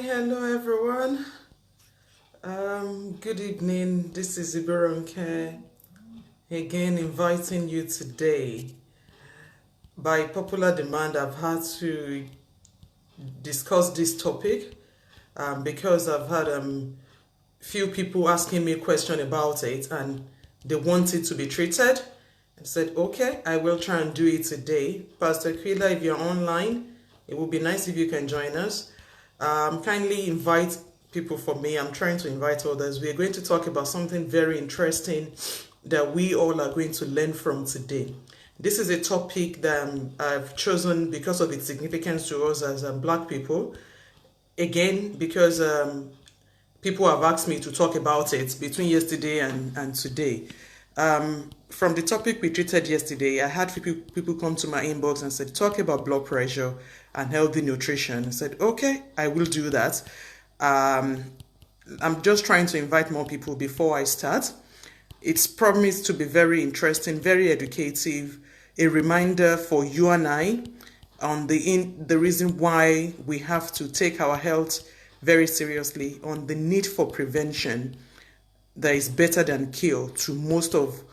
Hello everyone. Good evening. This is Iberonke again inviting you today. By popular demand, I've had to discuss this topic because I've had few people asking me a question about it and they want it to be treated. I said, okay, I will try and do it today. Pastor Quila, if you're online, it would be nice if you can join us. Kindly invite people for me. I'm trying to invite others. We're going to talk about something very interesting that we all are going to learn from today. This is a topic that I've chosen because of its significance to us as Black people. Again, because people have asked me to talk about it between yesterday and today. From the topic we treated yesterday, I had people come to my inbox and said, talk about blood pressure and healthy nutrition. I said, okay, I will do that. I'm just trying to invite more people before I start. It's promised to be very interesting, very educative, a reminder for you and I on the reason why we have to take our health very seriously, on the need for prevention that is better than cure to most of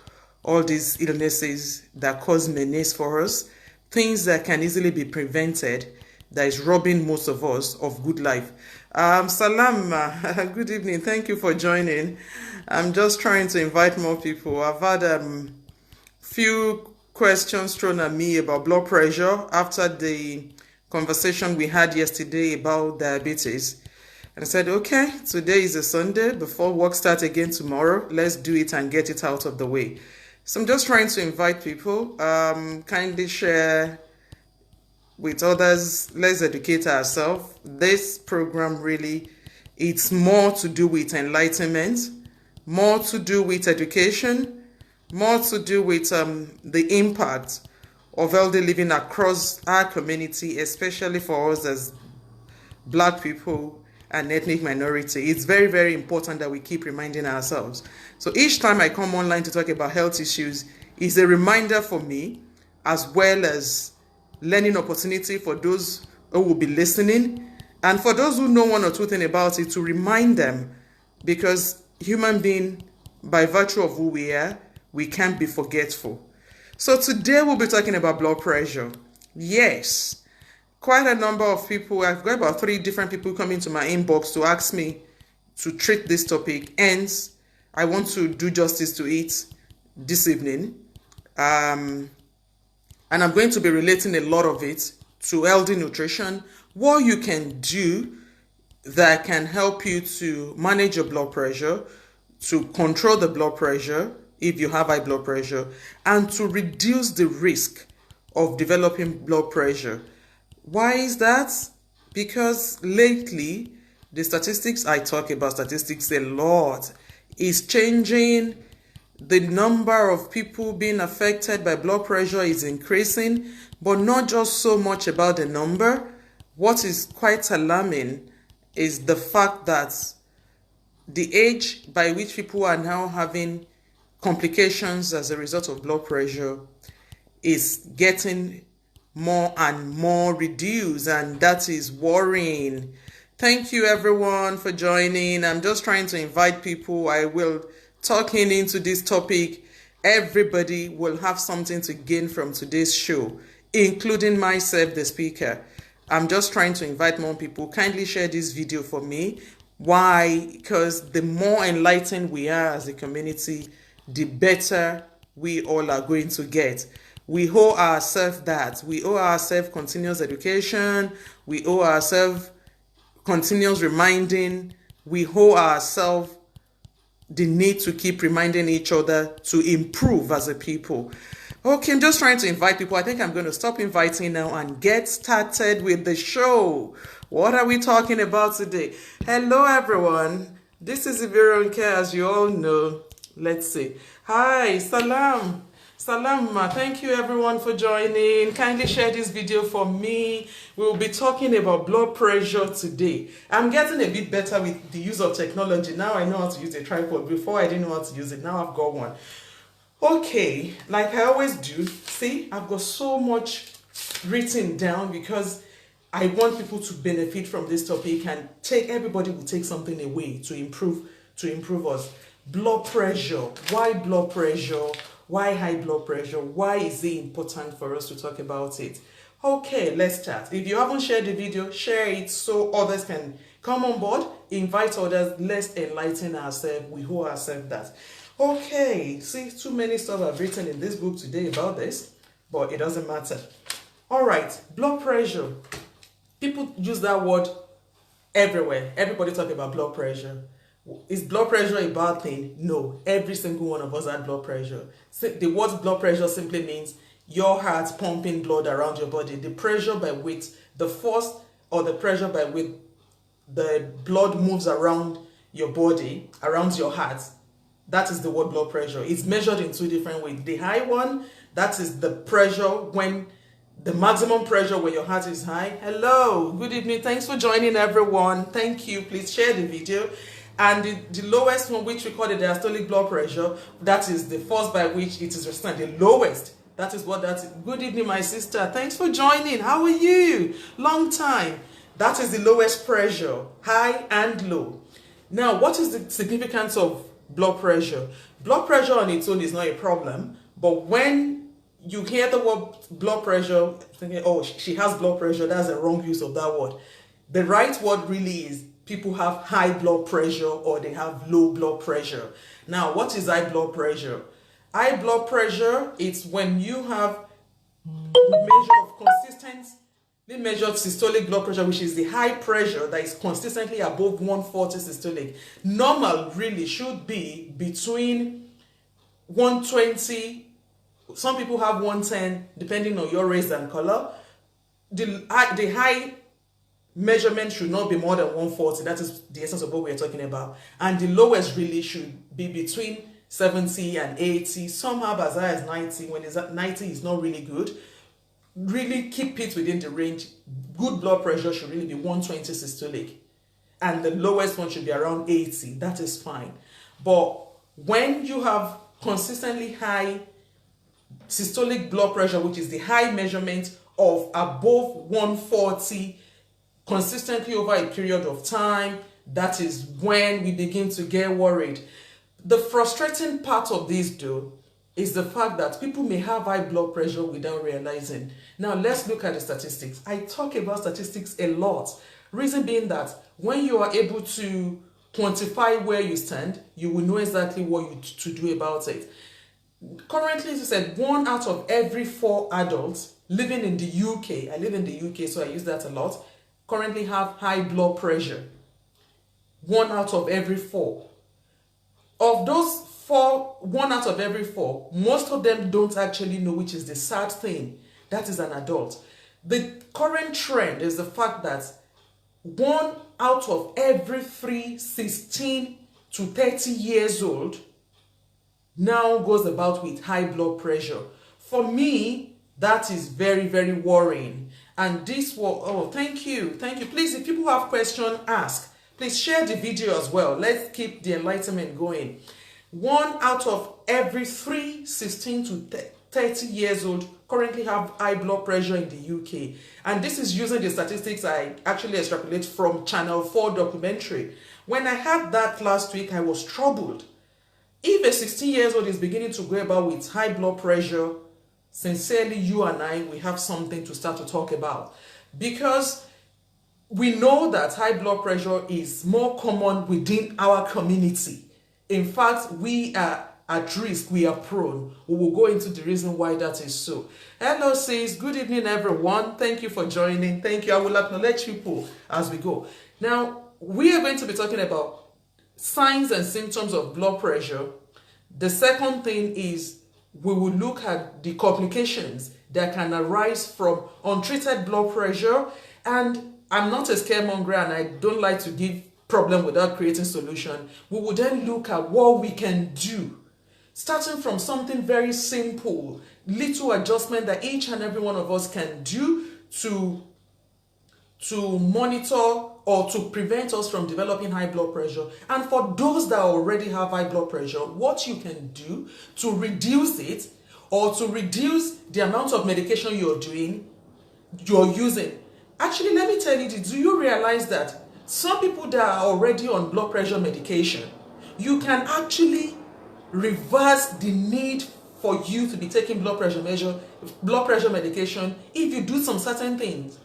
all these illnesses that cause menace for us, things that can easily be prevented, that is robbing most of us of good life. Salam, good evening. Thank you for joining. I'm just trying to invite more people. I've had few questions thrown at me about blood pressure after the conversation we had yesterday about diabetes. And I said, okay, today is a Sunday. Before work starts again tomorrow, let's do it and get it out of the way. So I'm just trying to invite people. Kindly share with others. Let's educate ourselves. This program really, it's more to do with enlightenment, more to do with education, more to do with the impact of healthy living across our community, especially for us as Black people and ethnic minority. It's very, very important that we keep reminding ourselves. So each time I come online to talk about health issues, is a reminder for me, as well as learning opportunity for those who will be listening, and for those who know one or two things about it, to remind them, because human being, by virtue of who we are, we can't be forgetful. So today we'll be talking about blood pressure. Yes, quite a number of people, I've got about 3 different people coming to my inbox to ask me to treat this topic. Hence, I want to do justice to it this evening. And I'm going to be relating a lot of it to healthy nutrition, what you can do that can help you to manage your blood pressure, to control the blood pressure if you have high blood pressure, and to reduce the risk of developing blood pressure. Why is that? Because lately, the statistics, I talk about statistics a lot, is changing. The number of people being affected by blood pressure is increasing, but not just so much about the number. What is quite alarming is the fact that the age by which people are now having complications as a result of blood pressure is getting more and more reduced, and that is worrying. Thank you everyone for joining. I'm just trying to invite people. I will talking into this topic. Everybody will have something to gain from today's show, including myself, the speaker. I'm just trying to invite more people. Kindly share this video for me. Why? Because the more enlightened we are as a community, the better we all are going to get. We owe ourselves that. We owe ourselves continuous education. We owe ourselves continuous reminding. We owe ourselves the need to keep reminding each other to improve as a people. Okay, I'm just trying to invite people. I think I'm going to stop inviting now and get started with the show. What are we talking about today? Hello, everyone. This is Iberonke, as you all know. Let's see. Hi, salam. Salam, thank you everyone for joining. Kindly share this video for me. We will be talking about blood pressure today. I'm getting a bit better with the use of technology. Now I know how to use a tripod. Before I didn't know how to use it. Now I've got one. Okay, like I always do. See, I've got so much written down because I want people to benefit from this topic, and everybody will take something away to improve us. Blood pressure. Why blood pressure? Why high blood pressure? Why is it important for us to talk about it? Okay, let's start. If you haven't shared the video, share it so others can come on board. Invite others. Let's enlighten ourselves. We owe ourselves that. Okay, see, too many stuff I've written in this book today about this, but it doesn't matter. All right, blood pressure. People use that word everywhere. Everybody talk about blood pressure. Is blood pressure a bad thing? No. Every single one of us had blood pressure. The word blood pressure simply means your heart pumping blood around your body. The pressure by which the force or the pressure by which the blood moves around your body, around your heart, that is the word blood pressure. It's measured in two different ways. The high one, that is the pressure when the maximum pressure when your heart is high. Hello, good evening. Thanks for joining, everyone. Thank you. Please share the video. And the lowest one, which we call the diastolic blood pressure, that is the force by which it is resistant. The lowest. That is what that is. Good evening, my sister. Thanks for joining. How are you? Long time. That is the lowest pressure, high and low. Now, what is the significance of blood pressure? Blood pressure on its own is not a problem, but when you hear the word blood pressure, thinking, oh, she has blood pressure, that's a wrong use of that word. The right word really is people have high blood pressure or they have low blood pressure. Now, what is high blood pressure? High blood pressure is when you have a measure of consistently measured systolic blood pressure, which is the high pressure that is consistently above 140 systolic. Normal really should be between 120. Some people have 110, depending on your race and color. The high measurement should not be more than 140. That is the essence of what we're talking about. And the lowest really should be between 70 and 80. Some have as high as 90. When it's at 90, it's not really good. Really keep it within the range. Good blood pressure should really be 120 systolic. And the lowest one should be around 80. That is fine. But when you have consistently high systolic blood pressure, which is the high measurement of above 140 consistently over a period of time, that is when we begin to get worried. The frustrating part of this, though, is the fact that people may have high blood pressure without realizing. Now, let's look at the statistics. I talk about statistics a lot. Reason being that when you are able to quantify where you stand, you will know exactly what to do about it. Currently, as I said, 1 out of every 4 adults living in the UK, I live in the UK, so I use that a lot, currently have high blood pressure. 1 out of every 4. Of those 1 out of every 4, most of them don't actually know, which is the sad thing. That is an adult. The current trend is the fact that 1 out of every 3 16 to 30 years old now goes about with high blood pressure. For me, that is very, very worrying. And this will, oh, thank you. Please, if people have questions, ask. Please share the video as well. Let's keep the enlightenment going. 1 out of every 3 16 to 30 years old currently have high blood pressure in the UK. And this is using the statistics I actually extrapolate from Channel 4 documentary. When I had that last week, I was troubled. If a 16-year-old is beginning to go about with high blood pressure, sincerely, you and I, we have something to start to talk about. Because we know that high blood pressure is more common within our community. In fact, we are at risk, we are prone. We will go into the reason why that is so. Hello, sis. Good evening, everyone. Thank you for joining. Thank you. I will acknowledge people as we go. Now, we are going to be talking about signs and symptoms of blood pressure. The second thing is we will look at the complications that can arise from untreated blood pressure. And I'm not a scaremonger and I don't like to give problem without creating solution. We will then look at what we can do, starting from something very simple, little adjustment that each and every one of us can do to monitor or to prevent us from developing high blood pressure. And for those that already have high blood pressure, what you can do to reduce it or to reduce the amount of medication you're using. Actually, let me tell you this. Do you realize that some people that are already on blood pressure medication, you can actually reverse the need for you to be taking blood pressure medication if you do some certain things.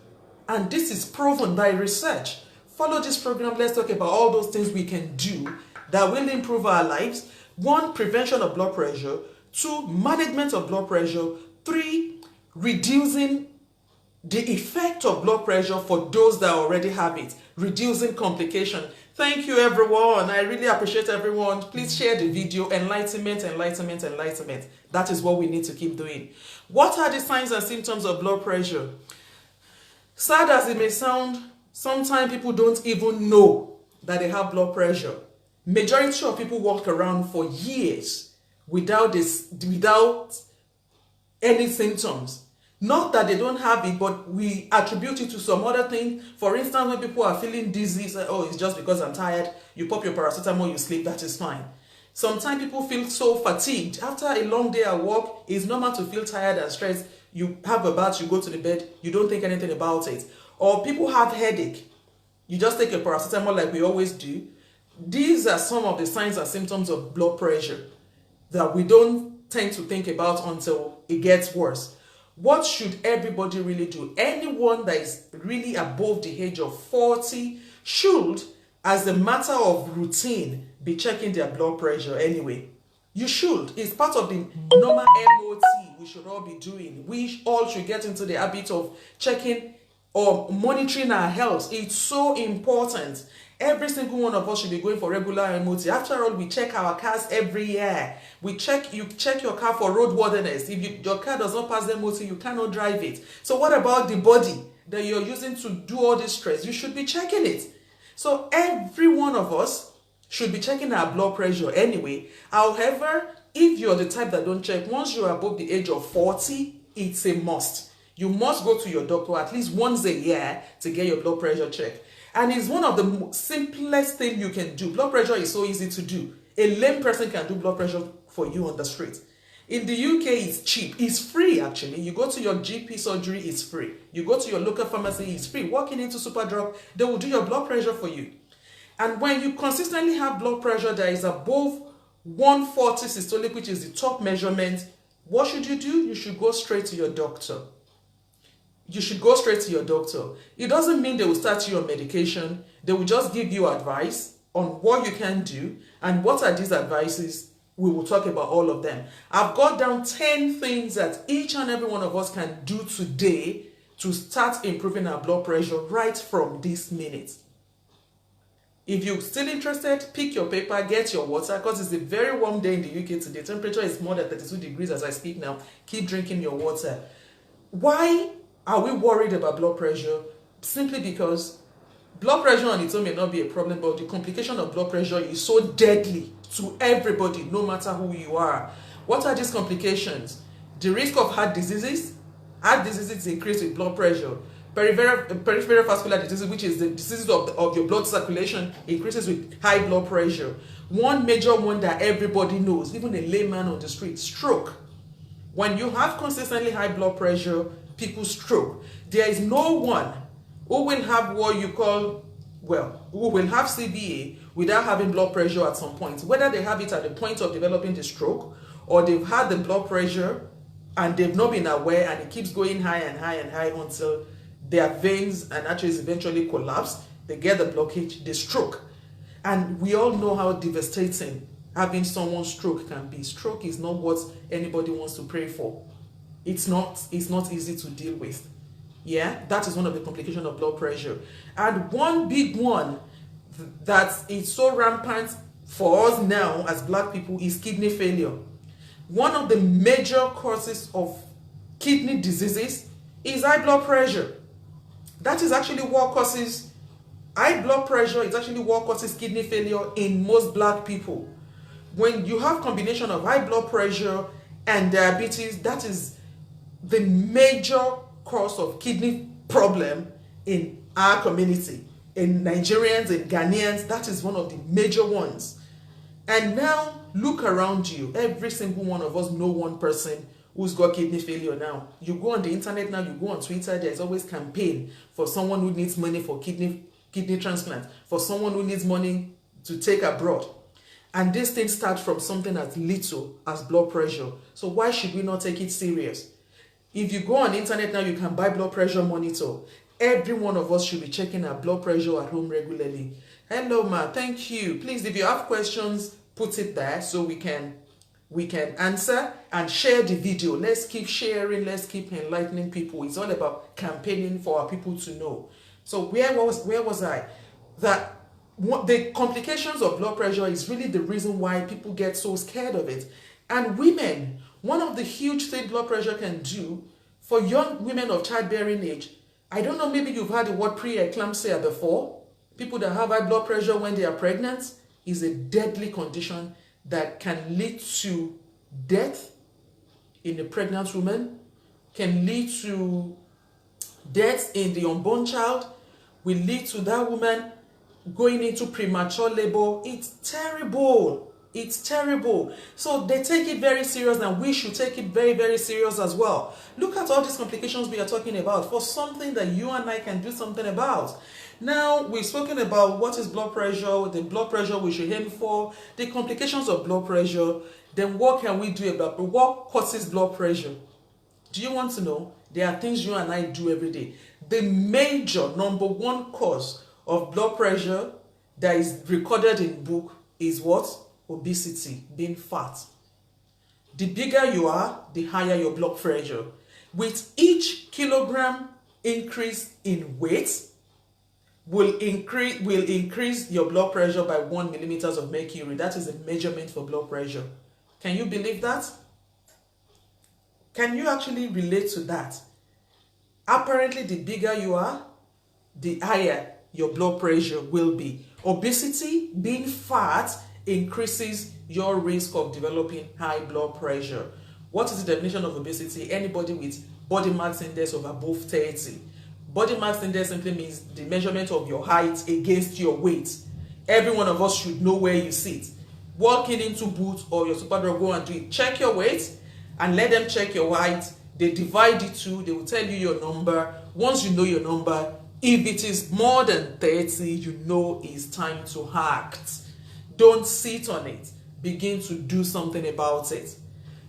And this is proven by research. Follow this program. Let's talk about all those things we can do that will improve our lives. 1, prevention of blood pressure. 2, management of blood pressure. 3, reducing the effect of blood pressure for those that already have it, reducing complication. Thank you, everyone. I really appreciate everyone. Please share the video. Enlightenment, enlightenment, enlightenment. That is what we need to keep doing. What are the signs and symptoms of blood pressure? Sad as it may sound, sometimes people don't even know that they have blood pressure. Majority of people walk around for years without any symptoms. Not that they don't have it, but we attribute it to some other thing. For instance, when people are feeling dizzy, say, oh, it's just because I'm tired. You pop your paracetamol, you sleep, that is fine. Sometimes people feel so fatigued. After a long day at work, it's normal to feel tired and stressed. You have a bath, you go to the bed, you don't think anything about it. Or people have headache. You just take your paracetamol like we always do. These are some of the signs and symptoms of blood pressure that we don't tend to think about until it gets worse. What should everybody really do? Anyone that is really above the age of 40 should, as a matter of routine, be checking their blood pressure anyway. You should. It's part of the normal MOT we should all be doing. We all should get into the habit of checking or monitoring our health. It's so important. Every single one of us should be going for regular MOT. After all, we check our cars every year. You check your car for roadworthiness. If your car does not pass the MOT, you cannot drive it. So what about the body that you're using to do all this stress? You should be checking it. So every one of us should be checking our blood pressure anyway. However, if you're the type that don't check, once you're above the age of 40, it's a must. You must go to your doctor at least once a year to get your blood pressure checked. And it's one of the simplest things you can do. Blood pressure is so easy to do. A lame person can do blood pressure for you on the street. In the UK, it's cheap. It's free, actually. You go to your GP surgery, it's free. You go to your local pharmacy, it's free. Walking into Superdrug, they will do your blood pressure for you. And when you consistently have blood pressure that is above 140 systolic, which is the top measurement, what should you do? You should go straight to your doctor. You should go straight to your doctor. It doesn't mean they will start you on medication. They will just give you advice on what you can do. And what are these advices? We will talk about all of them. I've got down 10 things that each and every one of us can do today to start improving our blood pressure right from this minute. If you're still interested, pick your paper, get your water, because it's a very warm day in the UK today. Temperature is more than 32 degrees as I speak now. Keep drinking your water. Why are we worried about blood pressure? Simply because blood pressure on its own may not be a problem, but the complication of blood pressure is so deadly to everybody, no matter who you are. What are these complications? The risk of heart diseases. Heart diseases increase with blood pressure. Peripheral vascular disease, which is the diseases of your blood circulation, increases with high blood pressure. One major one that everybody knows, even a layman on the street, stroke. When you have consistently high blood pressure, people stroke. There is no one who will have what you call, who will have CVA without having blood pressure at some point. Whether they have it at the point of developing the stroke, or they've had the blood pressure and they've not been aware, and it keeps going high and high and high until their veins and arteries eventually collapse, they get the blockage, they stroke. And we all know how devastating having someone stroke can be. Stroke is not what anybody wants to pray for. It's not easy to deal with. Yeah, that is one of the complications of blood pressure. And one big one that is so rampant for us now as Black people is kidney failure. One of the major causes of kidney diseases is high blood pressure. That is actually what causes high blood pressure. It's actually what causes kidney failure in most Black people. When you have combination of high blood pressure and diabetes, that is the major cause of kidney problem in our community. In Nigerians, in Ghanaians, that is one of the major ones. And now look around you. Every single one of us know one person who's got kidney failure now. You go on the internet now, you go on Twitter, there's always campaign for someone who needs money for kidney transplant, for someone who needs money to take abroad. And this thing starts from something as little as blood pressure. So why should we not take it serious? If you go on the internet now, you can buy blood pressure monitor. Every one of us should be checking our blood pressure at home regularly. Hello, ma. Thank you. Please, if you have questions, put it there so we can answer, and share the video. Let's keep sharing. Let's keep enlightening people. It's all about campaigning for our people to know. So where was I? That the complications of blood pressure is really the reason why people get so scared of it. And women, one of the huge things blood pressure can do for young women of childbearing age, I don't know, maybe you've heard the word preeclampsia before. People that have high blood pressure when they are pregnant is a deadly condition that can lead to death in a pregnant woman, can lead to death in the unborn child, will lead to that woman going into premature labor. It's terrible. It's terrible. So they take it very serious, and we should take it very, very serious as well. Look at all these complications we are talking about for something that you and I can do something about. Now, we've spoken about what is blood pressure, the blood pressure we should aim for, the complications of blood pressure. Then what can we do about what causes blood pressure? Do you want to know? There are things you and I do every day. The major number one cause of blood pressure that is recorded in book is what? Obesity, being fat. The bigger you are, the higher your blood pressure. With each kilogram increase in weight, will increase your blood pressure by 1 millimeters of mercury. That is a measurement for blood pressure. Can you believe that? Can you actually relate to that? Apparently, the bigger you are, the higher your blood pressure will be. Obesity, being fat, increases your risk of developing high blood pressure. What is the definition of obesity? Anybody with body mass index of above 30. Body mass index simply means the measurement of your height against your weight. Every one of us should know where you sit. Walking into Boots or your Superdrug, go and do it. Check your weight and let them check your height. They divide it to, they will tell you your number. Once you know your number, if it is more than 30, you know it's time to act. Don't sit on it. Begin to do something about it.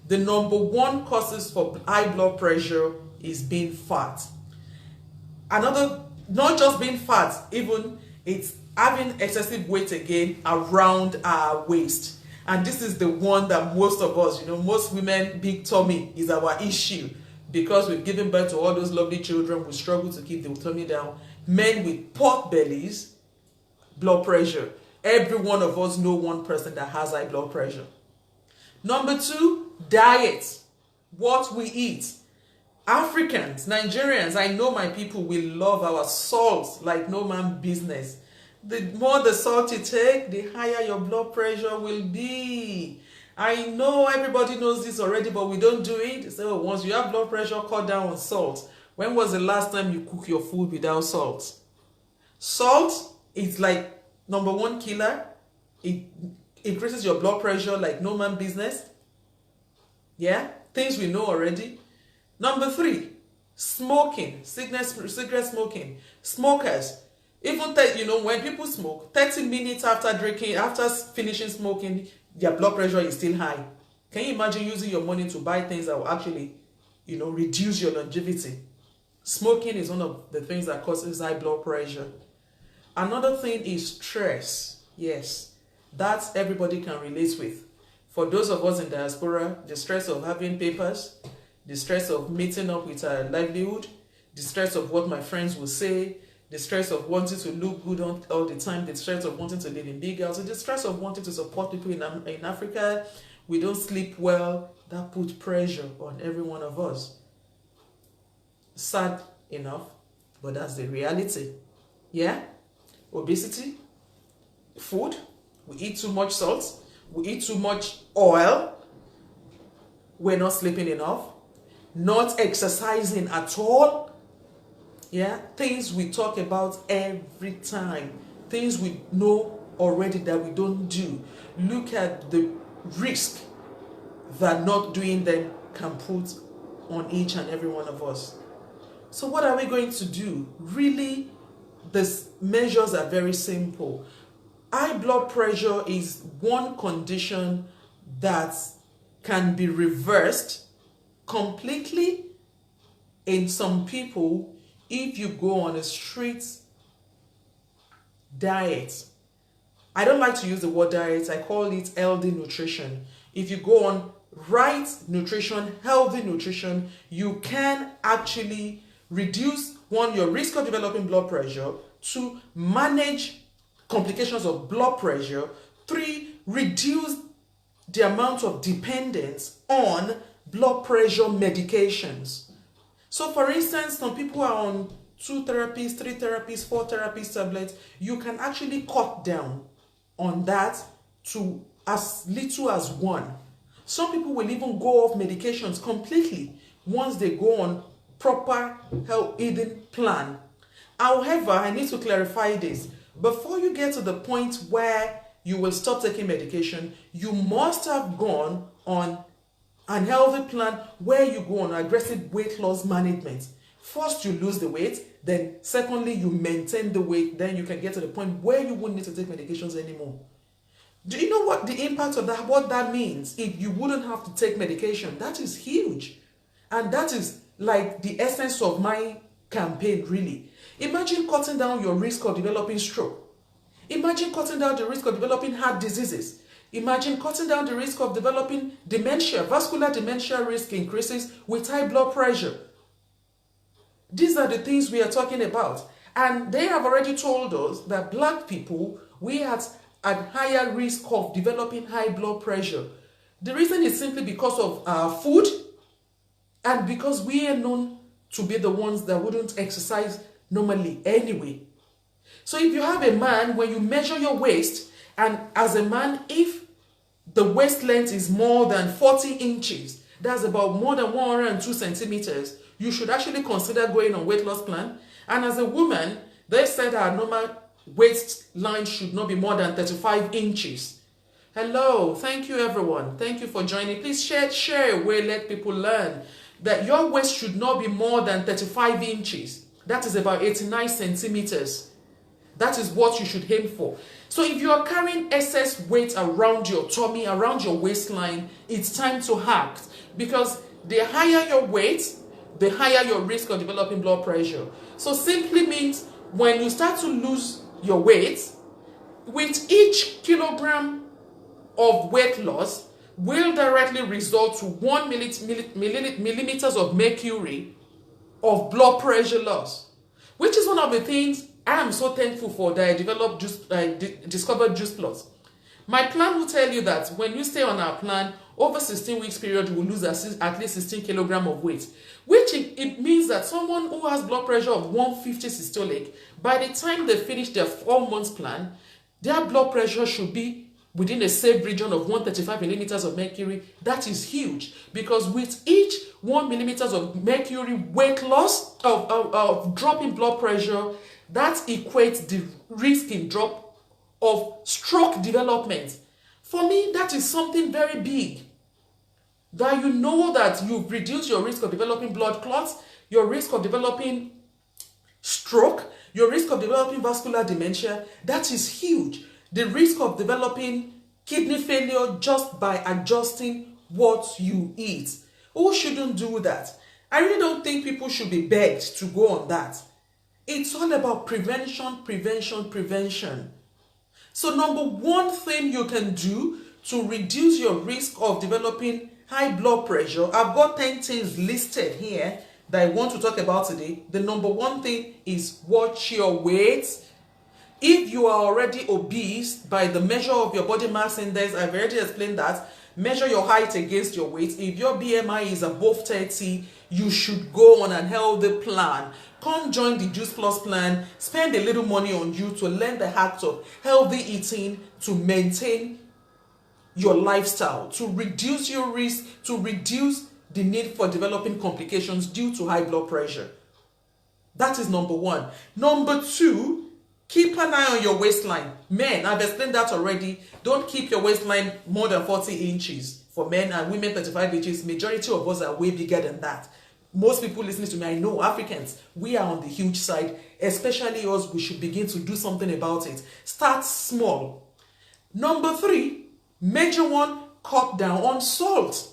The number one causes for high blood pressure is being fat. Another, not just being fat, even it's having excessive weight again around our waist. And this is the one that most of us, most women, big tummy is our issue. Because we've given birth to all those lovely children, we struggle to keep the tummy down. Men with pot bellies, blood pressure. Every one of us know one person that has high blood pressure. Number two, diet. What we eat. Africans, Nigerians, I know my people will love our salt like no man business. The more the salt you take, the higher your blood pressure will be. I know everybody knows this already, but we don't do it. So once you have blood pressure, cut down on salt. When was the last time you cook your food without salt? Salt is like number one killer. It increases your blood pressure like no man business. Yeah, things we know already. Number three, smoking, cigarette smoking. Smokers, even when people smoke, 30 minutes after drinking, after finishing smoking, their blood pressure is still high. Can you imagine using your money to buy things that will actually, reduce your longevity? Smoking is one of the things that causes high blood pressure. Another thing is stress. Yes, that everybody can relate with. For those of us in diaspora, the stress of having papers, the stress of meeting up with our livelihood, the stress of what my friends will say, the stress of wanting to look good all the time, the stress of wanting to live in big houses, the stress of wanting to support people in Africa. We don't sleep well. That puts pressure on every one of us. Sad enough, but that's the reality. Yeah? Obesity, food, we eat too much salt, we eat too much oil, we're not sleeping enough, not exercising at all. Yeah, things we talk about every time, things we know already that we don't do. Look at the risk that not doing them can put on each and every one of us. So what are we going to do? Really, the measures are very simple. High blood pressure is one condition that can be reversed completely in some people if you go on a strict diet. I don't like to use the word diet, I call it healthy nutrition. If you go on right nutrition, healthy nutrition, you can actually reduce, one, your risk of developing blood pressure, two, manage complications of blood pressure, three, reduce the amount of dependence on blood pressure medications. So for instance, some people are on 2 therapies, 3 therapies, 4 therapies, tablets. You can actually cut down on that to as little as 1. Some people will even go off medications completely once they go on proper health eating plan. However, I need to clarify this. Before you get to the point where you will stop taking medication, you must have gone on an healthy plan where you go on aggressive weight loss management. First, you lose the weight, then secondly, you maintain the weight, then you can get to the point where you wouldn't need to take medications anymore. Do you know what the impact of that, what that means? If you wouldn't have to take medication, that is huge. And that is like the essence of my campaign, really. Imagine cutting down your risk of developing stroke. Imagine cutting down the risk of developing heart diseases. Imagine cutting down the risk of developing dementia. Vascular dementia risk increases with high blood pressure. These are the things we are talking about. And they have already told us that black people, we are at higher risk of developing high blood pressure. The reason is simply because of our food and because we are known to be the ones that wouldn't exercise normally anyway. So if you have a man, when you measure your waist, and as a man, if the waist length is more than 40 inches, that's about more than 102 centimeters, you should actually consider going on weight loss plan. And as a woman, they said our normal waistline should not be more than 35 inches. Hello, thank you everyone. Thank you for joining. Please share away, let people learn that your waist should not be more than 35 inches. That is about 89 centimeters. That is what you should aim for. So if you are carrying excess weight around your tummy, around your waistline, it's time to act. Because the higher your weight, the higher your risk of developing blood pressure. So simply means when you start to lose your weight, with each kilogram of weight loss will directly result to 1 millimeters of mercury of blood pressure loss, which is one of the things I am so thankful for that I discovered Juice Plus. My plan will tell you that when you stay on our plan, over 16 weeks period, you will lose at least 16 kilograms of weight, which it means that someone who has blood pressure of 150 systolic, by the time they finish their 4 months plan, their blood pressure should be within a safe region of 135 millimeters of mercury. That is huge, because with each 1 millimeters of mercury weight loss, of drop in blood pressure, that equates the risk in drop of stroke development. For me, that is something very big. That you know that you've reduced your risk of developing blood clots, your risk of developing stroke, your risk of developing vascular dementia. That is huge. The risk of developing kidney failure just by adjusting what you eat. Who shouldn't do that? I really don't think people should be begged to go on that. It's all about prevention, prevention, prevention. So number one thing you can do to reduce your risk of developing high blood pressure, I've got 10 things listed here that I want to talk about today. The number one thing is watch your weight. If you are already obese, by the measure of your body mass index, I've already explained that, measure your height against your weight. If your BMI is above 30, you should go on a healthy plan. Come join the Juice Plus plan, spend a little money on you to learn the act of healthy eating, to maintain your lifestyle, to reduce your risk, to reduce the need for developing complications due to high blood pressure. That is number one. Number two, keep an eye on your waistline. Men, I've explained that already. Don't keep your waistline more than 40 inches. for men, and women 35 inches. Majority of us are way bigger than that. Most people listening to me, I know Africans, we are on the huge side. Especially us, we should begin to do something about it. Start small. Number 3, major one, cut down on salt.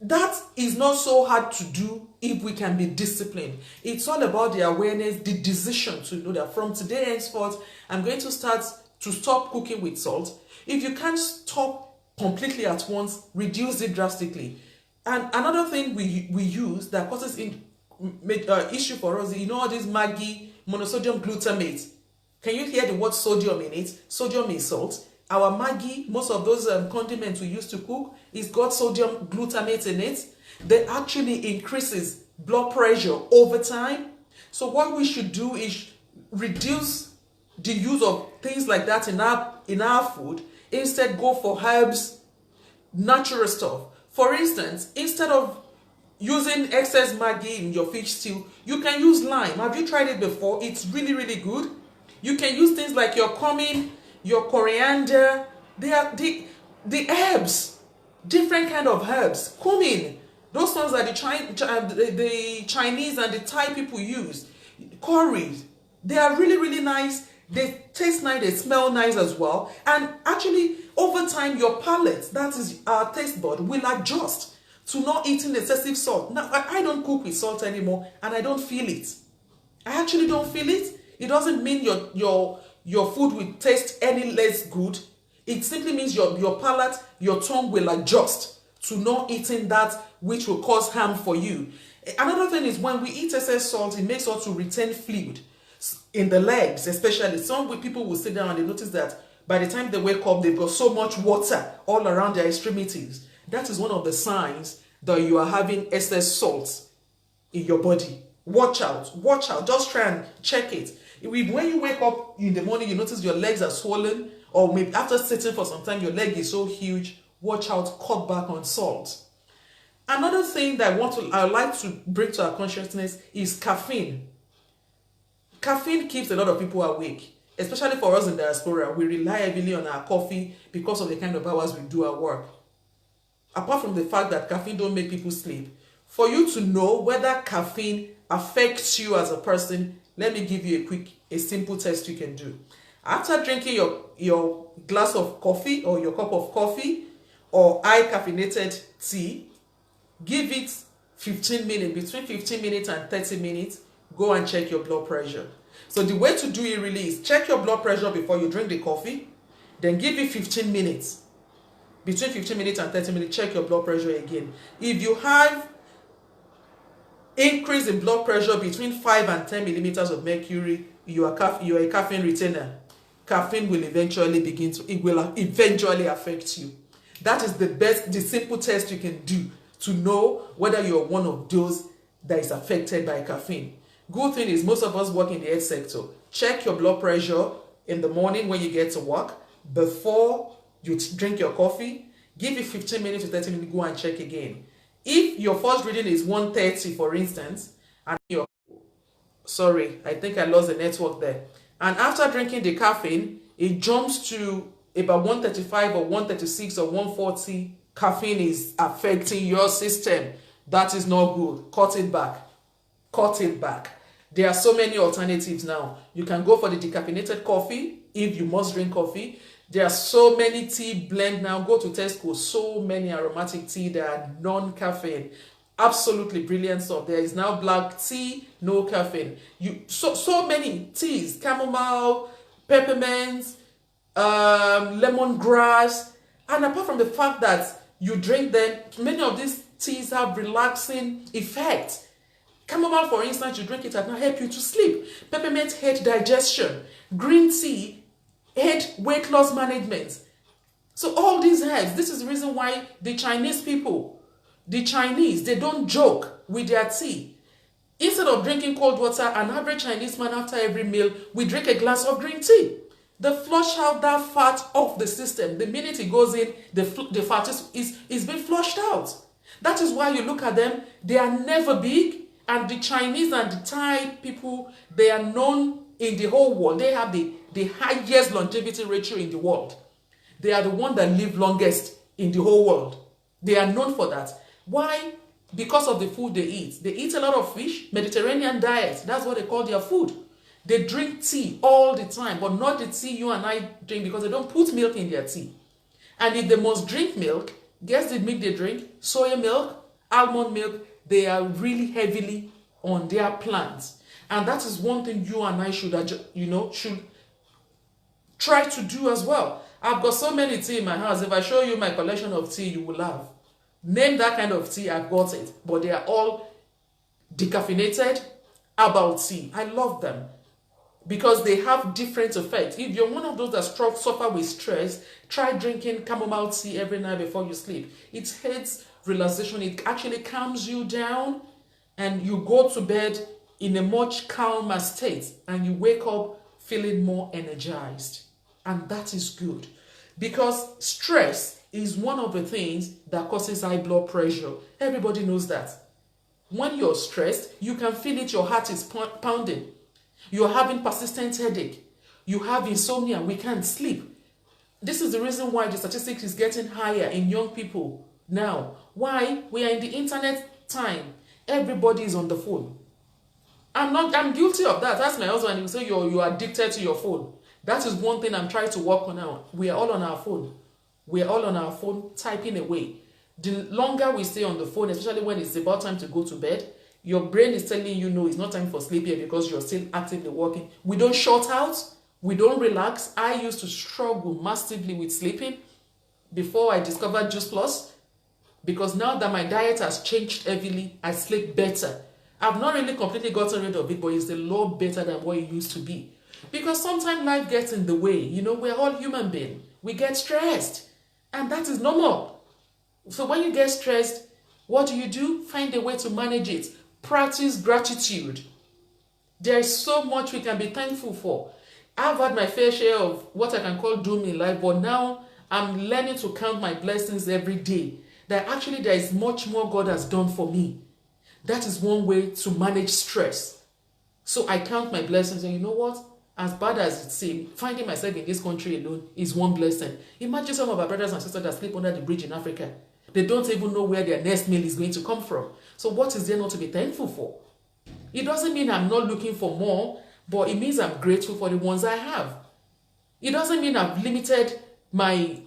That is not so hard to do if we can be disciplined. It's all about the awareness, the decision to know that from today henceforth, I'm going to stop cooking with salt. If you can't stop completely at once, reduce it drastically. And another thing we use that causes issue for us, you know, all this Maggi, monosodium glutamate. Can you hear the word sodium in it? Sodium is salt. Our Maggi, most of those condiments we use to cook, it's got sodium glutamate in it. That actually increases blood pressure over time. So what we should do is reduce the use of things like that in our food. Instead, go for herbs, natural stuff. For instance, instead of using excess Maggi in your fish stew, you can use lime. Have you tried it before? It's really, really good. You can use things like your cumin, your coriander. They are the herbs, different kind of herbs. Cumin, those ones that the Chinese and the Thai people use. Curry, they are really, really nice. They taste nice, they smell nice as well. And actually, over time, your palate, that is our taste bud, will adjust to not eating excessive salt. Now, I don't cook with salt anymore, and I don't feel it. I actually don't feel it. It doesn't mean your food will taste any less good. It simply means your palate, your tongue will adjust to not eating that which will cause harm for you. Another thing is when we eat excess salt, it makes us to retain fluid in the legs, especially. Some people will sit down and they notice that by the time they wake up, they've got so much water all around their extremities. That is one of the signs that you are having excess salt in your body. Watch out, just try and check it. When you wake up in the morning, you notice your legs are swollen, or maybe after sitting for some time, your leg is so huge, watch out, cut back on salt. Another thing that I would like to bring to our consciousness is caffeine. Caffeine keeps a lot of people awake, especially for us in diaspora. We rely heavily on our coffee because of the kind of hours we do our work. Apart from the fact that caffeine don't make people sleep, for you to know whether caffeine affects you as a person, let me give you a simple test you can do. After drinking your glass of coffee or your cup of coffee or high caffeinated tea, give it 15 minutes, between 15 minutes and 30 minutes, go and check your blood pressure. So the way to do it really is check your blood pressure before you drink the coffee, then give it 15 minutes. Between 15 minutes and 30 minutes, check your blood pressure again. If you have increase in blood pressure between 5 and 10 millimeters of mercury, you are a caffeine retainer. Caffeine will eventually affect you. That is the simple test you can do to know whether you're one of those that is affected by caffeine. Good thing is most of us work in the health sector. Check your blood pressure in the morning when you get to work before you drink your coffee. Give it 15 minutes to 30 minutes, go and check again. If your first reading is 130, for instance, and sorry, I think I lost the network there. And after drinking the caffeine, it jumps to about 135 or 136 or 140. Caffeine is affecting your system. That is not good. Cut it back. Cut it back. There are so many alternatives now. You can go for the decaffeinated coffee if you must drink coffee. There are so many tea blend now. Go to Tesco. So many aromatic tea that are non-caffeine. Absolutely brilliant stuff. There is now black tea, no caffeine. So many teas: chamomile, peppermint, lemongrass. And apart from the fact that you drink them, many of these teas have relaxing effect. Chamomile, for instance, you drink it at night, help you to sleep. Peppermint aid digestion. Green tea aid weight loss management. So all these herbs, this is the reason why the Chinese, they don't joke with their tea. Instead of drinking cold water, an average Chinese man after every meal, we drink a glass of green tea. They flush out that fat off the system. The minute it goes in, the fat is being flushed out. That is why you look at them, they are never big. And the Chinese and the Thai people, they are known in the whole world. They have the highest longevity ratio in the world. They are the ones that live longest in the whole world. They are known for that. Why? Because of the food they eat. They eat a lot of fish, Mediterranean diet. That's what they call their food. They drink tea all the time, but not the tea you and I drink, because they don't put milk in their tea. And if they must drink milk, guess the milk they drink? Soya milk, almond milk. They are really heavily on their plants. And that is one thing you and I should try to do as well. I've got so many tea in my house. If I show you my collection of tea, you will laugh. Name that kind of tea, I've got it. But they are all decaffeinated herbal tea. I love them because they have different effects. If you're one of those that suffer with stress, try drinking chamomile tea every night before you sleep. It aids relaxation. It actually calms you down, and you go to bed in a much calmer state, and you wake up feeling more energized. And that is good, because stress is one of the things that causes high blood pressure. Everybody knows that. When you're stressed, you can feel it, your heart is pounding. You're having persistent headache. You have insomnia, we can't sleep. This is the reason why the statistics is getting higher in young people now. Why? We are in the internet time. Everybody is on the phone. I'm guilty of that. That's my husband. He will say you're addicted to your phone. That is one thing I'm trying to work on now. We are all on our phone. We are all on our phone typing away. The longer we stay on the phone, especially when it's about time to go to bed, your brain is telling you, no, it's not time for sleep yet because you're still actively working. We don't shut out. We don't relax. I used to struggle massively with sleeping before I discovered Juice Plus, because now that my diet has changed heavily, I sleep better. I've not really completely gotten rid of it, but it's a lot better than what it used to be. Because sometimes life gets in the way. We're all human beings. We get stressed. And that is normal. So when you get stressed, what do? Find a way to manage it. Practice gratitude. There is so much we can be thankful for. I've had my fair share of what I can call doom in life, but now I'm learning to count my blessings every day. That actually there is much more God has done for me. That is one way to manage stress. So I count my blessings, and you know what? As bad as it seems, finding myself in this country alone is one blessing. Imagine some of our brothers and sisters that sleep under the bridge in Africa. They don't even know where their next meal is going to come from. So what is there not to be thankful for? It doesn't mean I'm not looking for more, but it means I'm grateful for the ones I have. It doesn't mean I've limited my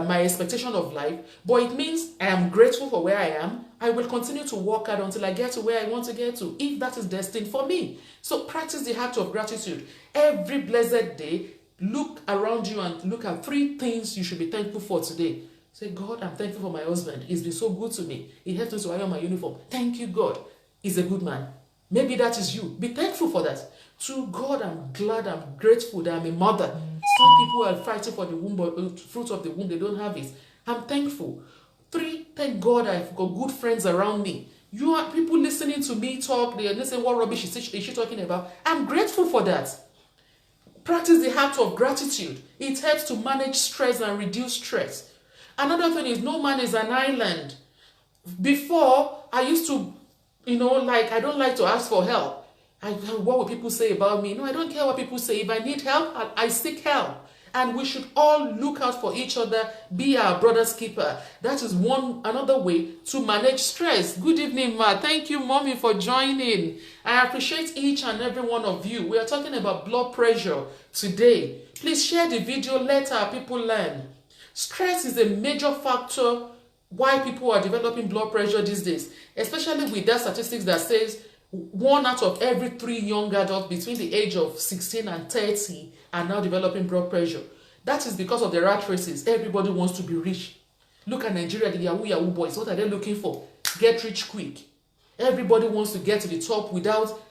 expectation of life, but it means I am grateful for where I am. I will continue to work hard until I get to where I want to get to, if that is destined for me. So practice the act of gratitude. Every blessed day, look around you and look at 3 things you should be thankful for today. Say, God, I'm thankful for my husband. He's been so good to me. He helped me to iron my uniform. Thank you, God. He's a good man. Maybe that is you. Be thankful for that. To God, I'm glad, I'm grateful that I'm a mother. Some people are fighting for the womb, fruit of the womb. They don't have it. I'm thankful. 3, thank God I've got good friends around me. You are people listening to me talk. They say, what rubbish is she talking about? I'm grateful for that. Practice the act of gratitude. It helps to manage stress and reduce stress. Another thing is, no man is an island. Before, I used to, I don't like to ask for help. What will people say about me? No, I don't care what people say. If I need help, I seek help. And we should all look out for each other, be our brother's keeper. That is another way to manage stress. Good evening, Ma. Thank you, Mommy, for joining. I appreciate each and every one of you. We are talking about blood pressure today. Please share the video, let our people learn. Stress is a major factor why people are developing blood pressure these days, especially with that statistics that says 1 out of every 3 young adults between the age of 16 and 30 are now developing blood pressure. That is because of the rat races. Everybody wants to be rich. Look at Nigeria, the Yahoo boys. What are they looking for? Get rich quick. Everybody wants to get to the top without,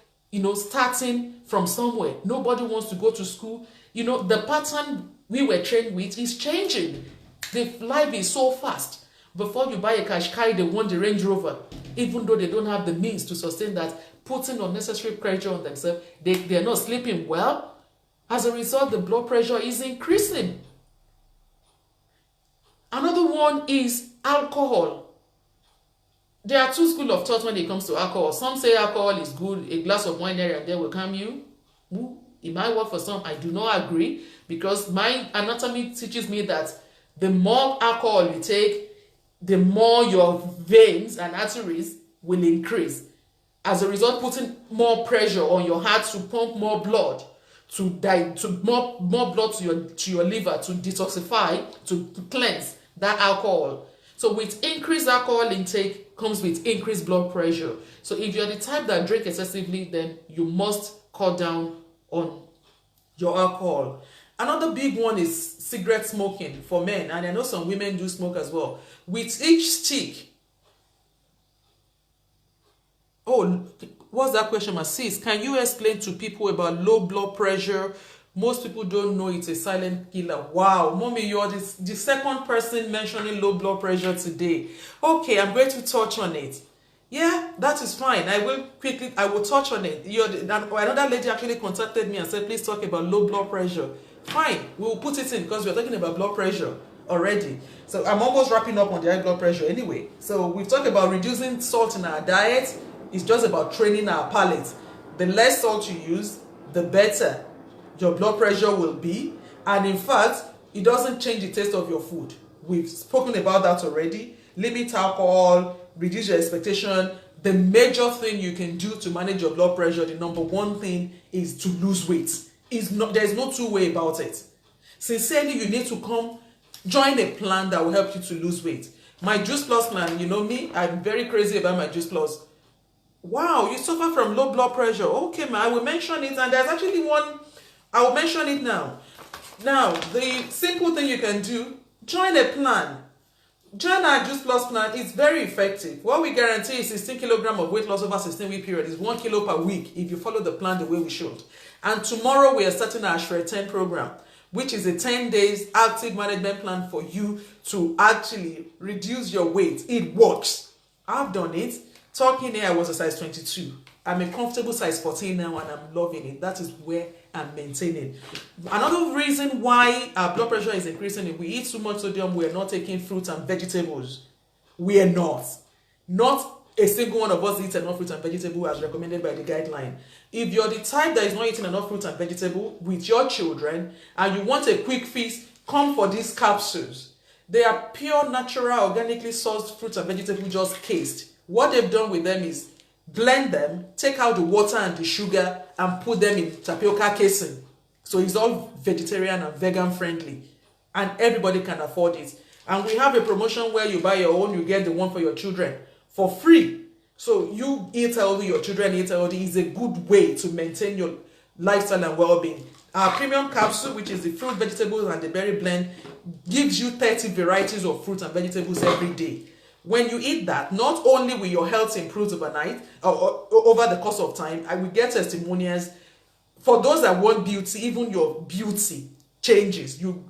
starting from somewhere. Nobody wants to go to school. The pattern we were trained with is changing. The life is so fast. Before you buy a Qashqai, they want the Range Rover. Even though they don't have the means to sustain that, putting unnecessary pressure on themselves, they're not sleeping well. As a result, the blood pressure is increasing. Another one is alcohol. There are 2 schools of thought when it comes to alcohol. Some say alcohol is good, a glass of wine here and there will calm you. It might work for some. I do not agree, because my anatomy teaches me that The more alcohol you take, the more your veins and arteries will increase. As a result, putting more pressure on your heart to pump more blood, more blood to your liver, to detoxify, to cleanse that alcohol. So with increased alcohol intake comes with increased blood pressure. So if you're the type that drink excessively, then you must cut down on your alcohol. Another big one is cigarette smoking for men, and I know some women do smoke as well. With each stick, oh, what's that question, sis? Can you explain to people about low blood pressure? Most people don't know it's a silent killer. Wow, mommy, you're the second person mentioning low blood pressure today. Okay, I'm going to touch on it. Yeah, that is fine. I will touch on it. Another lady actually contacted me and said, please talk about low blood pressure. Fine, we will put it in because we're talking about blood pressure already. So I'm almost wrapping up on the high blood pressure anyway. So we've talked about reducing salt in our diet. It's just about training our palate. The less salt you use, the better your blood pressure will be. And in fact, it doesn't change the taste of your food. We've spoken about that already. Limit alcohol, reduce your expectation. The major thing you can do to manage your blood pressure, the number one thing, is to lose weight. There's no two way about it. Sincerely, you need to come join a plan that will help you to lose weight. My Juice Plus plan, you know me, I'm very crazy about my Juice Plus. Wow, you suffer from low blood pressure. Okay, man, I will mention it, and there's actually one, I will mention it now. Now, the simple thing you can do, join a plan. Join our Juice Plus plan. It's very effective. What we guarantee is 16 kilograms of weight loss over 16-week period. Is 1 kilo per week if you follow the plan the way we should. And tomorrow we are starting our Shred 10 program, which is a 10 days active management plan for you to actually reduce your weight. It works. I've done it. Talking here, I was a size 22. I'm a comfortable size 14 now, and I'm loving it. That is where I'm maintaining. Another reason why our blood pressure is increasing, if we eat too much sodium, we are not taking fruits and vegetables. We are not. Not a single one of us eats enough fruits and vegetables as recommended by the guideline. If you're the type that is not eating enough fruits and vegetables with your children, and you want a quick feast, come for these capsules. They are pure, natural, organically sourced fruits and vegetables just cased. What they've done with them is blend them, take out the water and the sugar, and put them in tapioca casing. So it's all vegetarian and vegan friendly, and everybody can afford it. And we have a promotion where you buy your own, you get the one for your children for free. So you eat healthy, your children eat healthy. Is a good way to maintain your lifestyle and well-being. Our premium capsule, which is the fruit, vegetables, and the berry blend, gives you 30 varieties of fruits and vegetables every day. When you eat that, not only will your health improve overnight, or over the course of time, I will get testimonials. For those that want beauty, even your beauty changes. You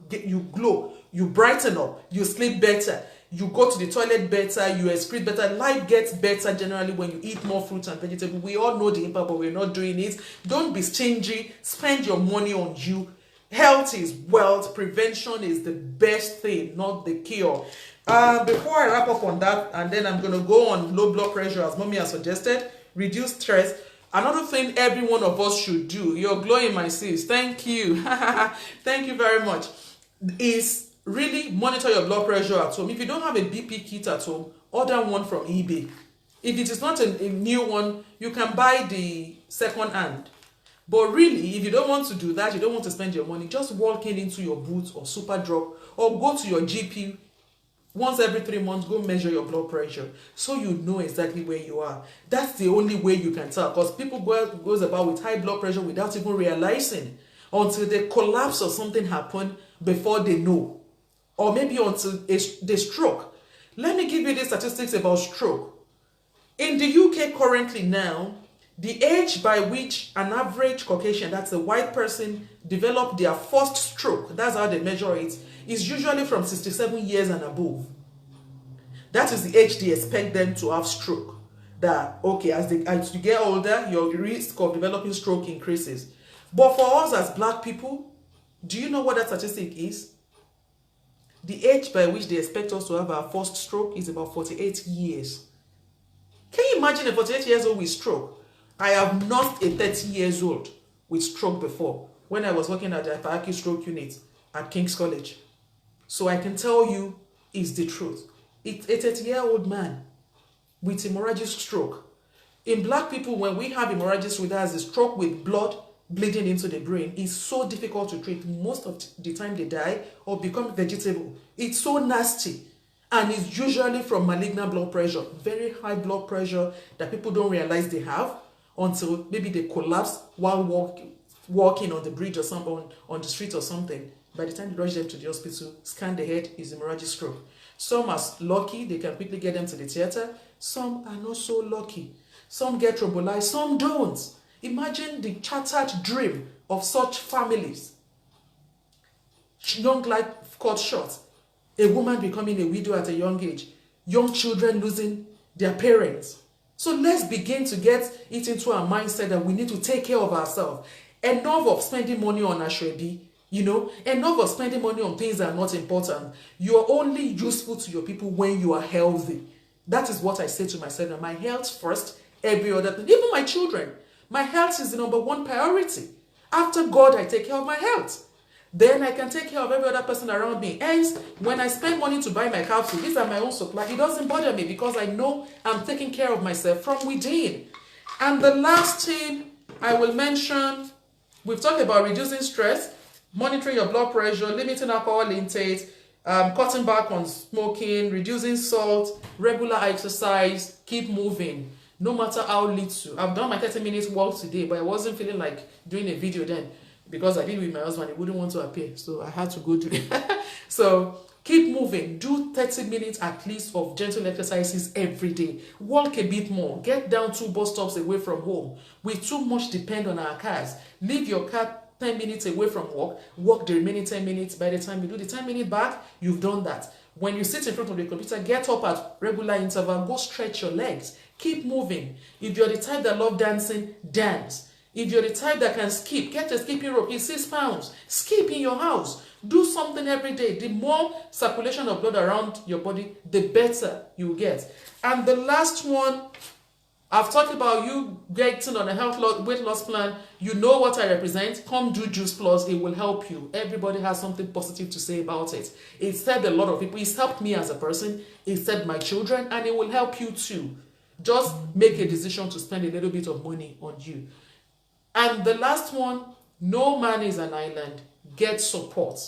glow, you brighten up, you sleep better, you go to the toilet better, you excrete better. Life gets better generally when you eat more fruits and vegetables. We all know the impact, but we're not doing it. Don't be stingy. Spend your money on you. Health is wealth. Prevention is the best thing, not the cure. Before I wrap up on that, and then I'm going to go on low blood pressure as mommy has suggested, reduce stress. Another thing every one of us should do, you're glowing, my sis, thank you, thank you very much, is really monitor your blood pressure at home. If you don't have a BP kit at home, order one from eBay. If it is not a new one, you can buy the second hand. But really, if you don't want to do that, you don't want to spend your money, just walk into your Boots or Superdrug, or go to your GP once every 3 months. Go measure your blood pressure so you know exactly where you are. That's the only way you can tell, because people goes about with high blood pressure without even realizing, until they collapse or something happen before they know, or maybe until they stroke. Let me give you the statistics about stroke. In the UK currently now, the age by which an average Caucasian, that's a white person, develop their first stroke, that's how they measure it, is usually from 67 years and above. That is the age they expect them to have stroke. That, okay, as you get older, your risk of developing stroke increases. But for us as black people, do you know what that statistic is? The age by which they expect us to have our first stroke is about 48 years. Can you imagine a 48 years old with stroke? I have not a 30 years old with stroke before, when I was working at the Ifeaki stroke unit at King's College. So I can tell you is the truth. It's a 30-year-old man with hemorrhagic stroke. In black people, when we have hemorrhagic stroke, that is a stroke with blood bleeding into the brain, it's so difficult to treat. Most of the time they die or become vegetable. It's so nasty. And it's usually from malignant blood pressure, very high blood pressure that people don't realize they have until maybe they collapse while walking on the bridge or something, on the street or something. By the time they rush them to the hospital, scan the head, is hemorrhagic stroke. Some are lucky, they can quickly get them to the theater. Some are not so lucky. Some get thrombolyzed, some don't. Imagine the shattered dream of such families. Young life cut short. A woman becoming a widow at a young age. Young children losing their parents. So let's begin to get it into our mindset that we need to take care of ourselves. Enough of spending money on ashwebi, enough of spending money on things that are not important. You are only useful to your people when you are healthy. That is what I say to myself. That my health first, every other thing. Even my children. My health is the number one priority. After God, I take care of my health. Then I can take care of every other person around me. Hence, when I spend money to buy my capsule, these are my own supply. It doesn't bother me because I know I'm taking care of myself from within. And the last thing I will mention, we've talked about reducing stress, monitoring your blood pressure, limiting alcohol intake, cutting back on smoking, reducing salt, regular exercise, keep moving. No matter how little. I've done my 30 minutes walk today, but I wasn't feeling like doing a video then because I did with my husband. He wouldn't want to appear, so I had to go do it. So keep moving. Do 30 minutes at least of gentle exercises every day. Walk a bit more. Get down 2 bus stops away from home. We too much depend on our cars. Leave your car 10 minutes away from work. Walk the remaining 10 minutes. By the time you do the 10-minute back, you've done that. When you sit in front of the computer, get up at regular interval. Go stretch your legs. Keep moving. If you're the type that love dancing, dance. If you're the type that can skip, get a skipping rope. It's 6 pounds. Skip in your house. Do something every day. The more circulation of blood around your body, the better you get. And the last one, I've talked about you getting on a weight loss plan. You know what I represent. Come do Juice Plus. It will help you. Everybody has something positive to say about it. It's helped a lot of people. It's helped me as a person. It's helped my children. And it will help you too. Just make a decision to spend a little bit of money on you. And the last one, no man is an island. Get support.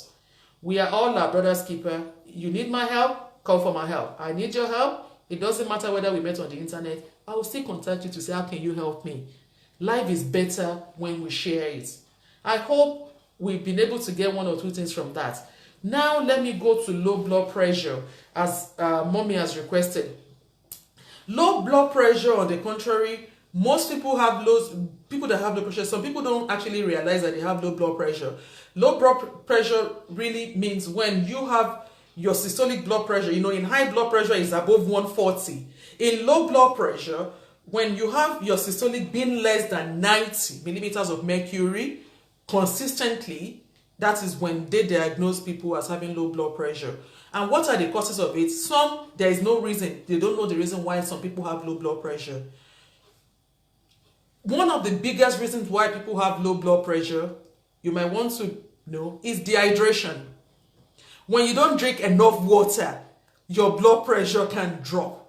We are all our brother's keeper. You need my help? Call for my help. I need your help. It doesn't matter whether we met on the internet. I will still contact you to say, how can you help me? Life is better when we share it. I hope we've been able to get 1 or 2 things from that. Now let me go to low blood pressure, as Mommy has requested. Low blood pressure, on the contrary, most people have people that have low pressure, some people don't actually realize that they have low blood pressure. Low blood pressure really means when you have your systolic blood pressure, in high blood pressure is above 140. In low blood pressure, when you have your systolic being less than 90 millimeters of mercury consistently, that is when they diagnose people as having low blood pressure. And what are the causes of it? There is no reason. They don't know the reason why some people have low blood pressure. One of the biggest reasons why people have low blood pressure, you might want to know, is dehydration. When you don't drink enough water, your blood pressure can drop.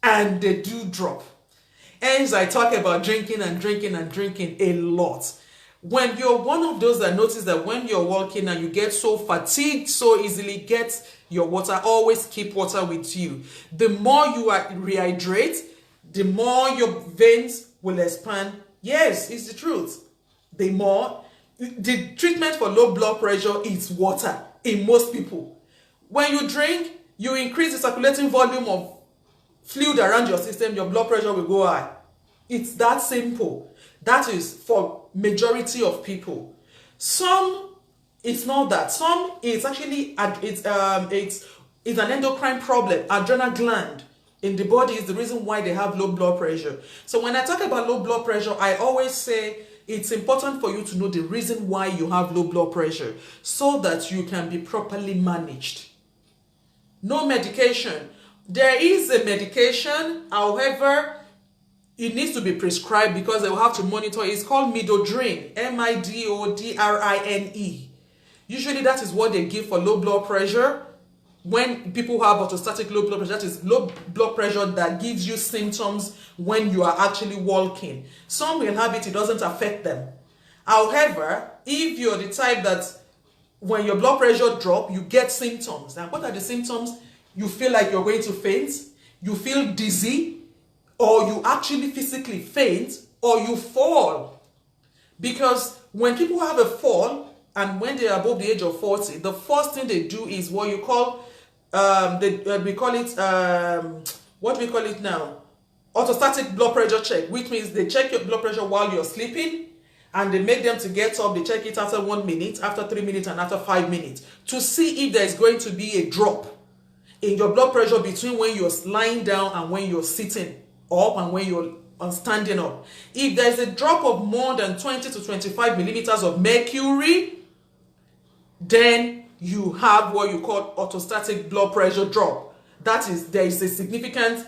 And they do drop. Hence, I talk about drinking and drinking and drinking a lot. When you're one of those that notice that when you're walking and you get so fatigued so easily, get your water. Always keep water with you. The more you rehydrate, the more your veins will expand. Yes, it's the truth. The treatment for low blood pressure is water in most people. When you drink, you increase the circulating volume of fluid around your system, your blood pressure will go high. It's that simple. That is for majority of people. Some, it's not that. Some, it's actually it's an endocrine problem. Adrenal gland in the body is the reason why they have low blood pressure. So when I talk about low blood pressure, I always say it's important for you to know the reason why you have low blood pressure so that you can be properly managed. No medication. There is a medication, however, it needs to be prescribed because they will have to monitor. It's called Midodrine, Midodrine. Usually that is what they give for low blood pressure. when people have orthostatic low blood pressure, that is low blood pressure that gives you symptoms when you are actually walking. Some will have it doesn't affect them. However, if you're the type that when your blood pressure drop, you get symptoms. And what are the symptoms? You feel like you're going to faint, you feel dizzy, or you actually physically faint, or you fall. Because when people have a fall, and when they are above the age of 40, the first thing they do is what you call, we call it, what do we call it now? Orthostatic blood pressure check, which means they check your blood pressure while you're sleeping, and they make them to get up. They check it after 1 minute, after 3 minutes, and after 5 minutes to see if there is going to be a drop in your blood pressure between when you're lying down and when you're sitting up and when you're standing up. If there is a drop of more than 20 to 25 millimeters of mercury, then you have what you call orthostatic blood pressure drop. That is, there is a significant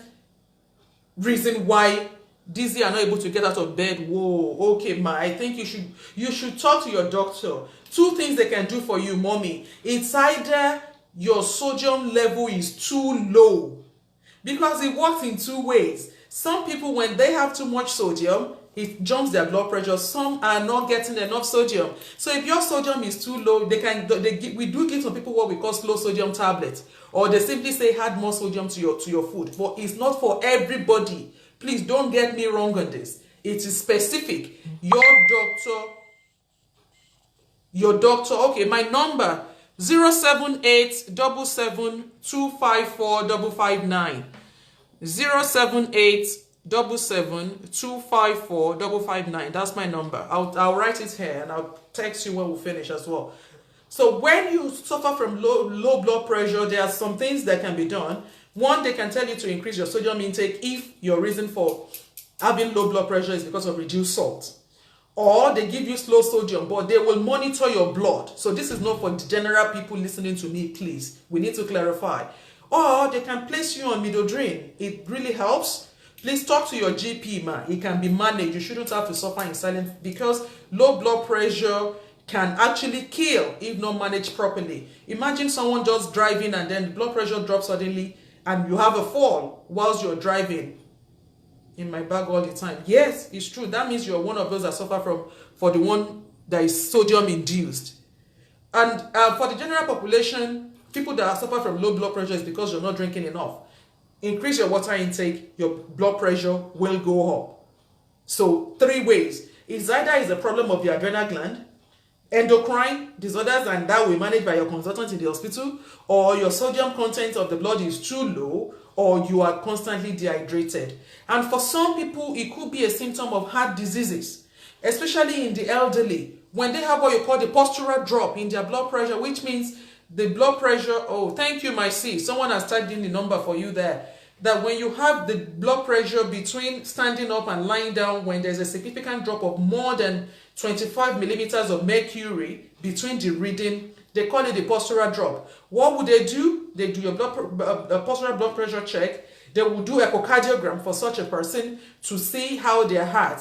reason why dizzy are not able to get out of bed. Whoa, okay, ma, I think you should talk to your doctor. 2 things they can do for you, mommy. It's either your sodium level is too low, because it works in 2 ways. Some people, when they have too much sodium, it jumps their blood pressure. Some are not getting enough sodium. So if your sodium is too low, we do give some people what we call slow sodium tablets, or they simply say add more sodium to your food. But it's not for everybody. Please don't get me wrong on this. It is specific. Your doctor. Okay, my number 07877254559. 07877254559. That's my number. I'll write it here and I'll text you when we finish as well. So when you suffer from low blood pressure, there are some things that can be done. One, they can tell you to increase your sodium intake if your reason for having low blood pressure is because of reduced salt. Or they give you slow sodium, but they will monitor your blood. So this is not for general people listening to me, please. We need to clarify. Or they can place you on Midodrine. It really helps. Please talk to your GP, man. It can be managed. You shouldn't have to suffer in silence, because low blood pressure can actually kill if not managed properly. Imagine someone just driving and then the blood pressure drops suddenly and you have a fall whilst you're driving. In my bag all the time. Yes, it's true. That means you're one of those that suffer for the one that is sodium induced. And for the general population, people that suffer from low blood pressure is because you're not drinking enough. Increase your water intake, your blood pressure will go up. So 3 ways. It's either is a problem of your adrenal gland, endocrine disorders, and that will be managed by your consultant in the hospital, or your sodium content of the blood is too low, or you are constantly dehydrated. And for some people, it could be a symptom of heart diseases, especially in the elderly, when they have what you call the postural drop in their blood pressure, which means the blood pressure, oh, thank you, my sis. Someone has typed in the number for you there. That when you have the blood pressure between standing up and lying down, when there's a significant drop of more than 25 millimeters of mercury between the reading, they call it the postural drop. What would they do? They do a postural blood pressure check. They will do echocardiogram for such a person to see how their heart,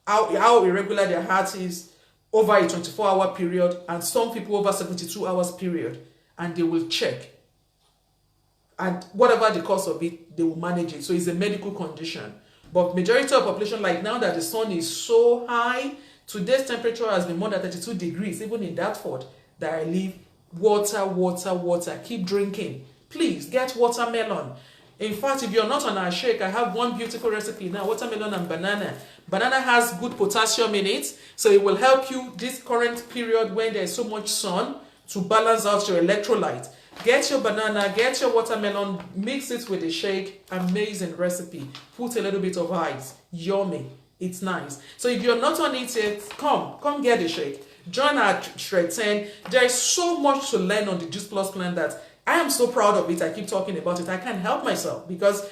how irregular their heart is over a 24-hour period, and some people over 72 hours period, and they will check. And whatever the cause of it, they will manage it. So it's a medical condition. But majority of population, like now that the sun is so high, today's temperature has been more than 32 degrees, even in Dartford, that I live. Water. Keep drinking. Please get watermelon. In fact, if you're not on our shake, I have one beautiful recipe now, watermelon and banana. Banana has good potassium in it, so it will help you this current period when there's so much sun to balance out your electrolyte. Get your banana, get your watermelon, mix it with a shake. Amazing recipe. Put a little bit of ice. Yummy. It's nice. So if you're not on it yet, come get a shake. Join our Shred 10. There is so much to learn on the Juice Plus plan that I am so proud of it. I keep talking about it. I can't help myself because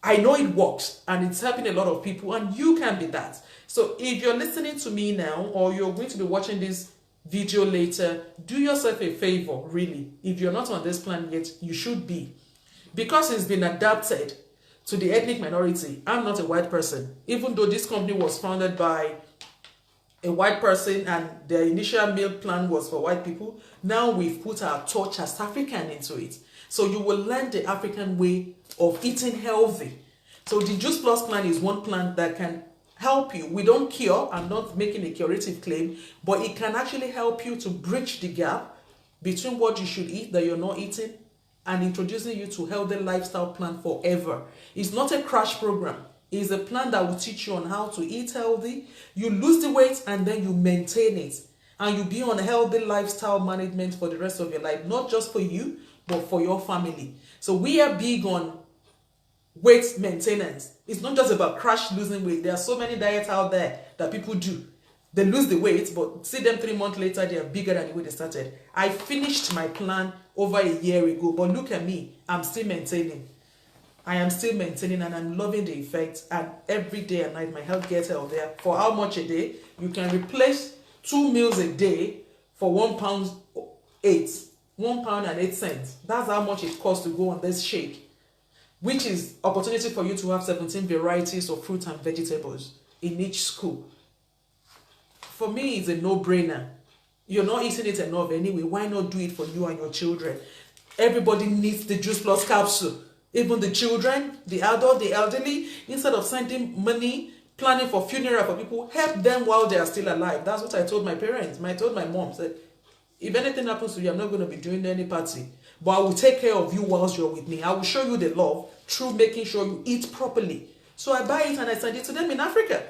I know it works and it's helping a lot of people, and you can be that. So if you're listening to me now, or you're going to be watching this video later, do yourself a favor, really. If you're not on this plan yet, you should be, because it's been adapted to the ethnic minority. I'm not a white person, even though this company was founded by a white person and the initial meal plan was for white people. Now we've put our touch as African into it. So you will learn the African way of eating healthy. So the Juice Plus plan is one plan that can help you. We don't cure, I'm not making a curative claim, but it can actually help you to bridge the gap between what you should eat that you're not eating and introducing you to healthy lifestyle plan forever. It's not a crash program. It's a plan that will teach you on how to eat healthy. You lose the weight and then you maintain it. And you be on healthy lifestyle management for the rest of your life, not just for you, but for your family. So we are big on weight maintenance. It's not just about crash losing weight. There are so many diets out there that people do. They lose the weight, but see them 3 months later, they are bigger than the way they started. I finished my plan over a year ago, but look at me, I'm still maintaining. I am still maintaining and I'm loving the effects, and every day and night my health gets healthier. For how much a day? You can replace 2 meals a day for £1.08. £1.08. That's how much it costs to go on this shake, which is opportunity for you to have 17 varieties of fruit and vegetables in each scoop. For me, it's a no-brainer. You're not eating it enough anyway. Why not do it for you and your children? Everybody needs the Juice Plus capsule. Even the children, the adult, the elderly. Instead of sending money, planning for funeral for people, help them while they are still alive. That's what I told my parents. I told my mom, said, if anything happens to you, I'm not going to be doing any party, but I will take care of you whilst you're with me. I will show you the love through making sure you eat properly. So I buy it and I send it to them in Africa.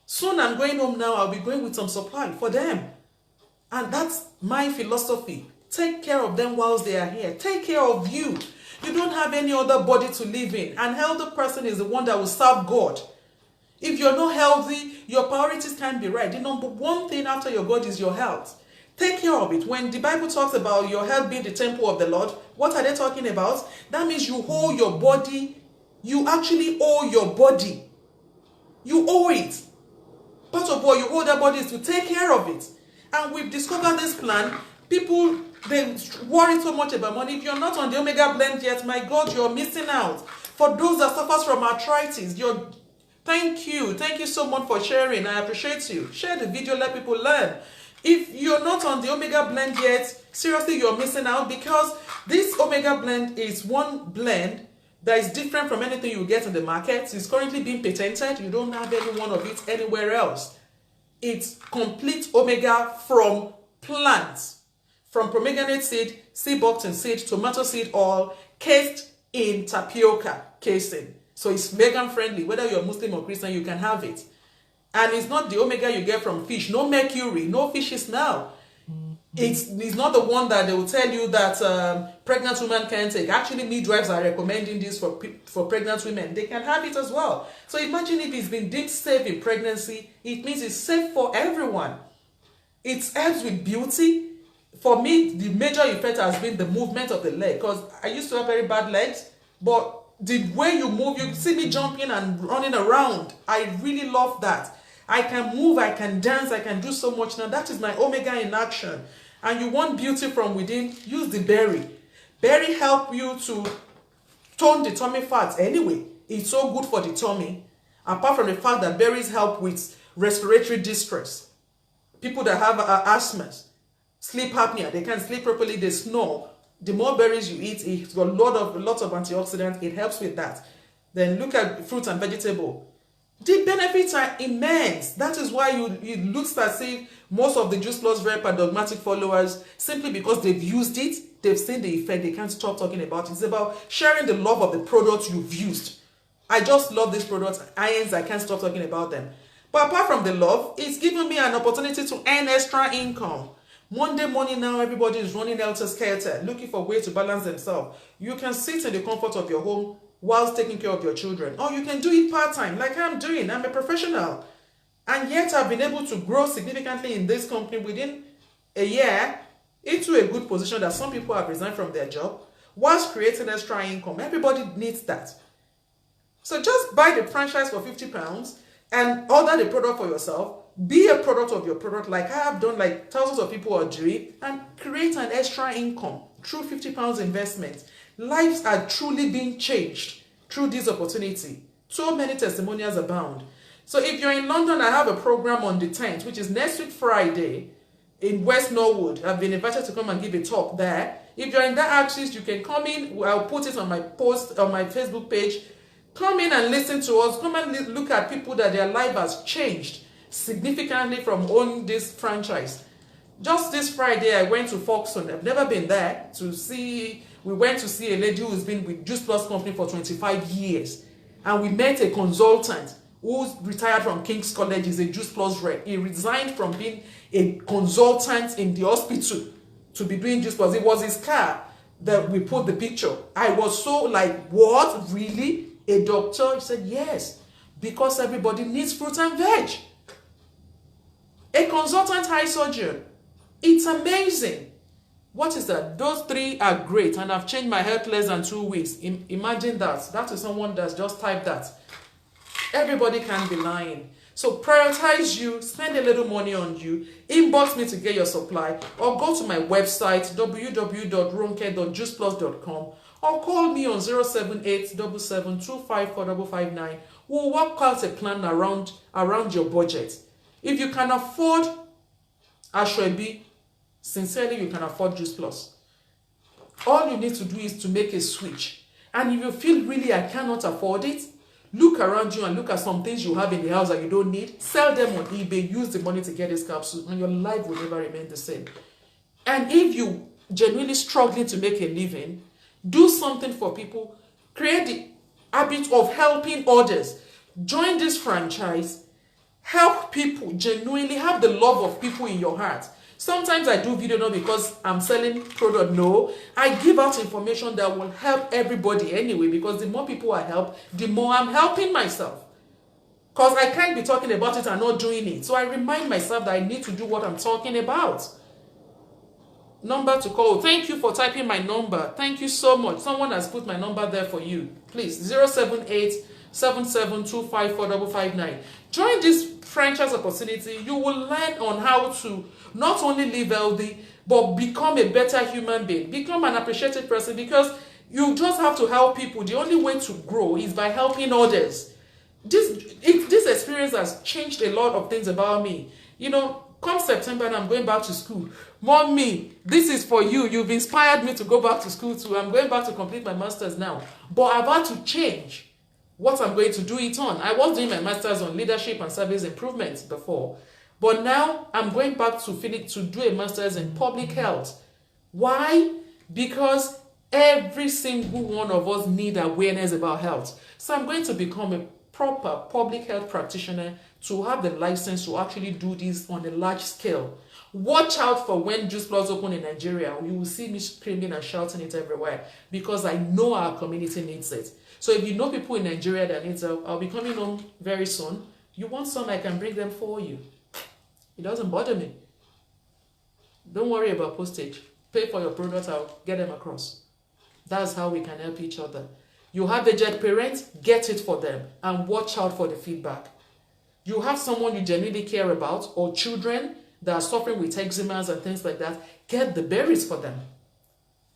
Soon I'm going home now. I'll be going with some supply for them. And that's my philosophy. Take care of them whilst they are here. Take care of you. You don't have any other body to live in. An healthy person is the one that will serve God. If you're not healthy, your priorities can't be right. The number one thing after your God is your health. Take care of it. When the Bible talks about your health being the temple of the Lord, what are they talking about? That means you owe your body. You actually owe your body. You owe it. Part of what you owe that body is to take care of it. And we've discovered this plan. People, they worry so much about money. If you're not on the Omega Blend yet, my God, you're missing out. For those that suffers from arthritis, thank you. Thank you so much for sharing. I appreciate you. Share the video, let people learn. If you're not on the Omega Blend yet, seriously, you're missing out, because this Omega Blend is one blend that is different from anything you get in the market. It's currently being patented. You don't have any one of it anywhere else. It's complete omega from plants, from pomegranate seed, sea buctan seed, tomato seed oil, cased in tapioca casing. So it's vegan friendly. Whether you're Muslim or Christian, you can have it. And it's not the omega you get from fish. No mercury, no fishes now. It's not the one that they will tell you that pregnant women can take. Actually, midwives are recommending this for pregnant women. They can have it as well. So imagine if it's been deemed safe in pregnancy, it means it's safe for everyone. It helps with beauty. For me, the major effect has been the movement of the leg, because I used to have very bad legs, but the way you move, you see me jumping and running around. I really love that. I can move, I can dance, I can do so much now. That is my omega in action. And you want beauty from within, use the berry. Berry help you to tone the tummy fat anyway. It's so good for the tummy. Apart from the fact that berries help with respiratory distress. People that have asthma, sleep apnea, they can't sleep properly, they snore. The more berries you eat, it's got lots of antioxidants. It helps with that. Then look at fruit and vegetable. The benefits are immense. That is why it looks as if most of the Juice Plus very dogmatic followers, simply because they've used it, they've seen the effect, they can't stop talking about it. It's about sharing the love of the products you've used. I just love these products. Irons, I can't stop talking about them. But apart from the love, it's given me an opportunity to earn extra income. Monday morning now, everybody is running helter-skelter, looking for a way to balance themselves. You can sit in the comfort of your home whilst taking care of your children. Or you can do it part-time, like I'm doing. I'm a professional. And yet I've been able to grow significantly in this company within a year into a good position that some people have resigned from their job, whilst creating extra income. Everybody needs that. So just buy the franchise for £50 and order the product for yourself. Be a product of your product, like I have done, like thousands of people are doing, and create an extra income through £50 investment. Lives are truly being changed through this opportunity. So many testimonials abound. So if you're in London, I have a program on the 10th, which is next week Friday, in West Norwood. I've been invited to come and give a talk there. If you're in that axis, you can come in. I'll put it on my post on my Facebook page. Come in and listen to us. Come and look at people that their life has changed significantly from owning this franchise. Just this Friday, I went to Folkestone. I've never been there to see. We went to see a lady who's been with Juice Plus Company for 25 years. And we met a consultant who's retired from King's College. He's a Juice Plus rep. He resigned from being a consultant in the hospital to be doing Juice Plus. It was his car that we put the picture. I was so like, what? Really? A doctor? He said, yes. Because everybody needs fruit and veg. A consultant eye surgeon. It's amazing. What is that? Those three are great, and I've changed my health less than 2 weeks. Imagine that. That is someone that's just typed that. Everybody can be lying. So prioritize you, spend a little money on you, inbox me to get your supply, or go to my website www.ronke.juiceplus.com, or call me on 07877254559. We'll work out a plan around your budget. If you can afford Ashwebi, sincerely, you can afford Juice Plus. All you need to do is to make a switch. And if you feel really I cannot afford it, look around you and look at some things you have in the house that you don't need. Sell them on eBay. Use the money to get this capsule, and your life will never remain the same. And if you genuinely struggling to make a living, do something for people. Create the habit of helping others. Join this franchise. Help people. Genuinely have the love of people in your heart. Sometimes I do video not because I'm selling product. No, I give out information that will help everybody anyway, because the more people I help, the more I'm helping myself. Because I can't be talking about it and not doing it. So I remind myself that I need to do what I'm talking about. Number to call. Thank you for typing my number. Thank you so much. Someone has put my number there for you. Please, 078-77254559. Join this franchise opportunity. You will learn on how to not only live healthy, but become a better human being. Become an appreciative person, because you just have to help people. The only way to grow is by helping others. This experience has changed a lot of things about me. You know, come September and I'm going back to school. Mommy, this is for you. You've inspired me to go back to school too. I'm going back to complete my master's now. But I've had to change what I'm going to do it on. I was doing my master's on leadership and service improvement before. But now I'm going back to do a master's in public health. Why? Because every single one of us need awareness about health. So I'm going to become a proper public health practitioner to have the license to actually do this on a large scale. Watch out for when Juice Plus open in Nigeria. You will see me screaming and shouting it everywhere, because I know our community needs it. So if you know people in Nigeria that need help, I'll be coming home very soon. You want some, I can bring them for you. It doesn't bother me. Don't worry about postage. Pay for your products, I'll get them across. That's how we can help each other. You have aged parents, get it for them, and watch out for the feedback. You have someone you genuinely care about, or children that are suffering with eczemas and things like that, get the berries for them.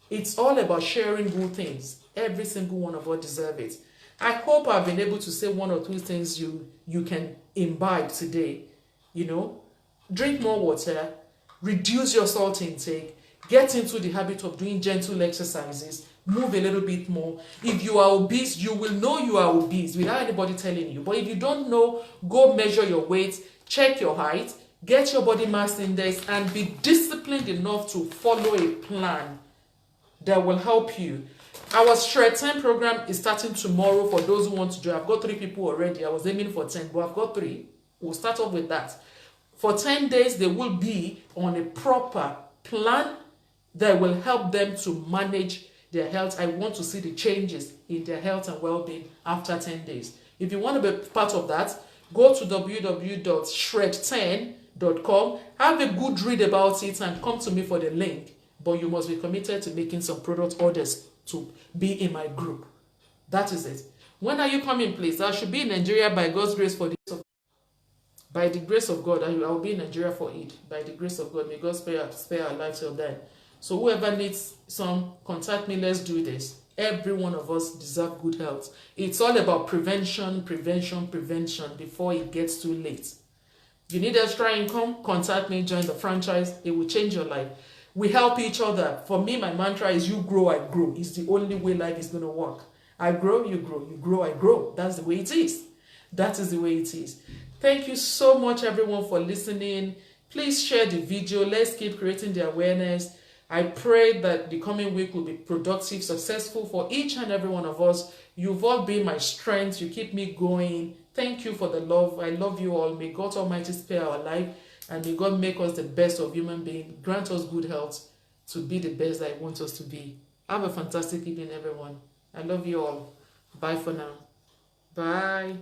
It's all about sharing good things. Every single one of us deserve it. I hope I've been able to say one or two things you can imbibe today. You know, drink more water, reduce your salt intake, get into the habit of doing gentle exercises, move a little bit more. If you are obese, you will know you are obese without anybody telling you. But if you don't know, go measure your weight, check your height, get your body mass index, and be disciplined enough to follow a plan that will help you. Our Shred 10 program is starting tomorrow for those who want to join. I've got 3 people already. I was aiming for 10, but I've got 3. We'll start off with that. For 10 days, they will be on a proper plan that will help them to manage their health. I want to see the changes in their health and well-being after 10 days. If you want to be part of that, go to www.shred10.com, have a good read about it, and come to me for the link. But you must be committed to making some product orders to be in my group. That is it. When are you coming, please? I should be in Nigeria by God's grace for this. By the grace of God, I will be in Nigeria for Eid. By the grace of God, may God spare our lives till then. So whoever needs some, contact me. Let's do this. Every one of us deserve good health. It's all about prevention, prevention, prevention before it gets too late. You need extra income? Contact me, join the franchise. It will change your life. We help each other. For me, my mantra is you grow, I grow. It's the only way life is going to work. I grow, you grow. You grow, I grow. That's the way it is. That is the way it is. Thank you so much, everyone, for listening. Please share the video. Let's keep creating the awareness. I pray that the coming week will be productive, successful for each and every one of us. You've all been my strength. You keep me going. Thank you for the love. I love you all. May God Almighty spare our life, and may God make us the best of human beings. Grant us good health to be the best that He wants us to be. Have a fantastic evening, everyone. I love you all. Bye for now. Bye.